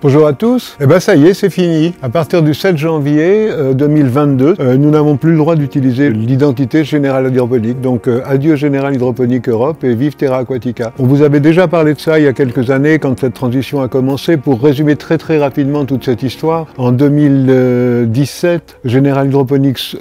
Bonjour à tous. Eh ben ça y est, c'est fini. À partir du 7 janvier 2022, nous n'avons plus le droit d'utiliser l'identité General Hydroponics. Donc adieu General Hydroponics Europe et vive Terra Aquatica. On vous avait déjà parlé de ça il y a quelques années quand cette transition a commencé. Pour résumer très rapidement toute cette histoire, en 2017, General Hydroponics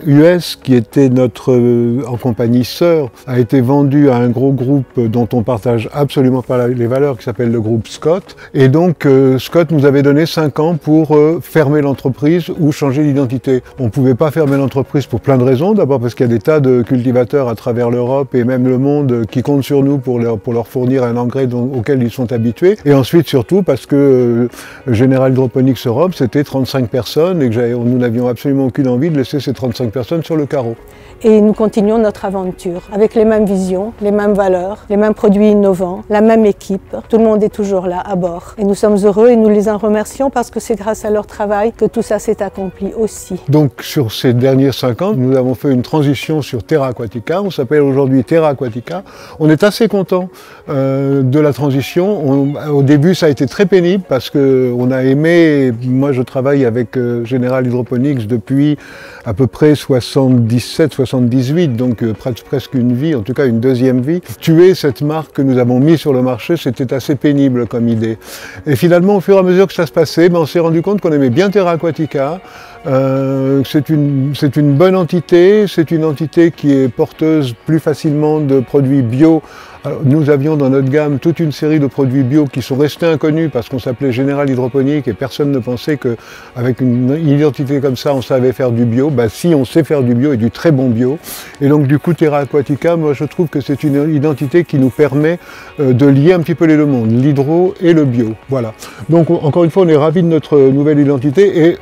US, qui était notre en compagnie sœur, a été vendu à un gros groupe dont on partage absolument pas les valeurs, qui s'appelle le groupe Scott. Et donc Scott nous avait donné 5 ans pour fermer l'entreprise ou changer d'identité. On ne pouvait pas fermer l'entreprise pour plein de raisons. D'abord parce qu'il y a des tas de cultivateurs à travers l'Europe et même le monde qui comptent sur nous pour leur fournir un engrais auquel ils sont habitués. Et ensuite surtout parce que General Hydroponics Europe, c'était 35 personnes et que nous n'avions absolument aucune envie de laisser ces 35 personnes sur le carreau. Et nous continuons notre aventure avec les mêmes visions, les mêmes valeurs, les mêmes produits innovants, la même équipe. Tout le monde est toujours là à bord. Et nous sommes heureux et nous les en remercions parce que c'est grâce à leur travail que tout ça s'est accompli aussi. Donc sur ces derniers 5 ans, nous avons fait une transition sur Terra Aquatica. On s'appelle aujourd'hui Terra Aquatica. On est assez content de la transition. Au début, ça a été très pénible parce qu'on a aimé, moi je travaille avec General Hydroponics depuis à peu près 77-78, donc presque une vie, en tout cas une deuxième vie. Tuer cette marque que nous avons mise sur le marché, c'était assez pénible comme idée. Et finalement, au fur et à mesure que ça se passait, on s'est rendu compte qu'on aimait bien Terra Aquatica. C'est une bonne entité, c'est une entité qui est porteuse plus facilement de produits bio. Alors, nous avions dans notre gamme toute une série de produits bio qui sont restés inconnus parce qu'on s'appelait General Hydroponics et personne ne pensait qu'avec une identité comme ça, on savait faire du bio. Ben, si, on sait faire du bio et du très bon bio. Et donc du coup, Terra Aquatica, moi je trouve que c'est une identité qui nous permet de lier un petit peu les deux mondes, l'hydro et le bio. Voilà. Donc encore une fois, on est ravis de notre nouvelle identité et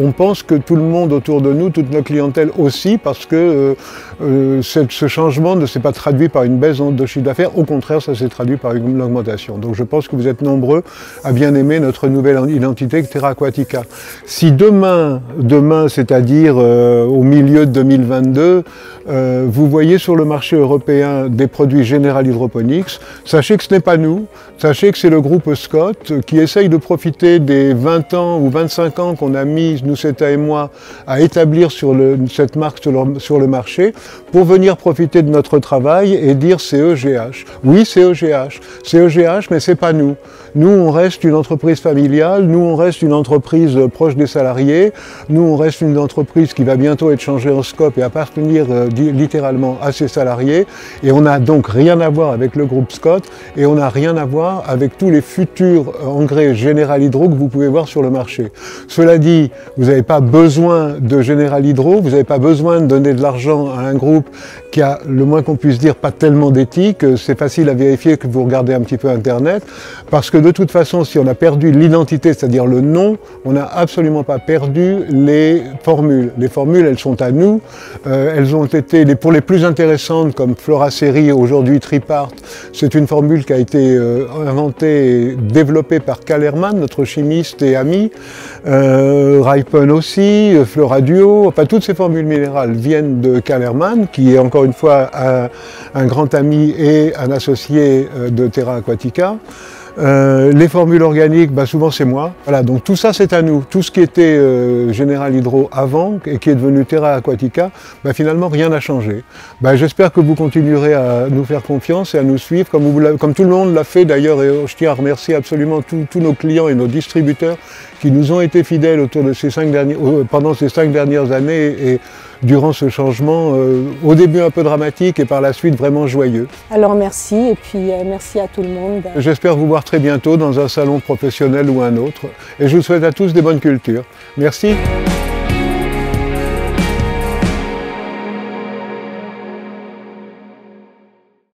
on pense que tout le monde autour de nous, toute notre clientèle aussi, parce que ce changement ne s'est pas traduit par une baisse de chiffre d'affaires, au contraire, ça s'est traduit par une augmentation. Donc je pense que vous êtes nombreux à bien aimer notre nouvelle identité Terra Aquatica. Si demain c'est-à-dire au milieu de 2022, vous voyez sur le marché européen des produits General Hydroponics, sachez que ce n'est pas nous, sachez que c'est le groupe Scott qui essaye de profiter des 20 ans ou 25 ans qu'on a mis, nous, Seta et moi, à établir cette marque sur le marché pour venir profiter de notre travail et dire c'est EGH. Oui, c'est EGH. C'est EGH, mais c'est pas nous. Nous, on reste une entreprise familiale, nous, on reste une entreprise proche des salariés, nous, on reste une entreprise qui va bientôt être changée en scope et appartenir littéralement à ses salariés. Et on n'a donc rien à voir avec le groupe Scott et on n'a rien à voir avec tous les futurs engrais General Hydro que vous pouvez voir sur le marché. Cela dit, vous n'avez pas besoin de General Hydro, vous n'avez pas besoin de donner de l'argent à un groupe qui a, le moins qu'on puisse dire, pas tellement d'éthique. C'est facile à vérifier que vous regardez un petit peu Internet, parce que de toute façon, si on a perdu l'identité, c'est-à-dire le nom, on n'a absolument pas perdu les formules. Les formules, elles sont à nous. Elles ont été, pour les plus intéressantes, comme Floraceri, aujourd'hui Tripart, c'est une formule qui a été inventée et développée par Kellerman, notre chimiste et ami. Raipen aussi, Floraduo, enfin toutes ces formules minérales viennent de Kellerman, qui est encore une fois un grand ami et un associé de Terra Aquatica. Les formules organiques, souvent c'est moi. Voilà, donc tout ça c'est à nous. Tout ce qui était General Hydro avant et qui est devenu Terra Aquatica, finalement rien n'a changé. J'espère que vous continuerez à nous faire confiance et à nous suivre, comme tout le monde l'a fait d'ailleurs, et je tiens à remercier absolument tous nos clients et nos distributeurs qui nous ont été fidèles pendant ces 5 dernières années et durant ce changement, au début un peu dramatique et par la suite vraiment joyeux. Alors merci et puis merci à tout le monde. J'espère vous voir très bientôt dans un salon professionnel ou un autre et je vous souhaite à tous des bonnes cultures. Merci.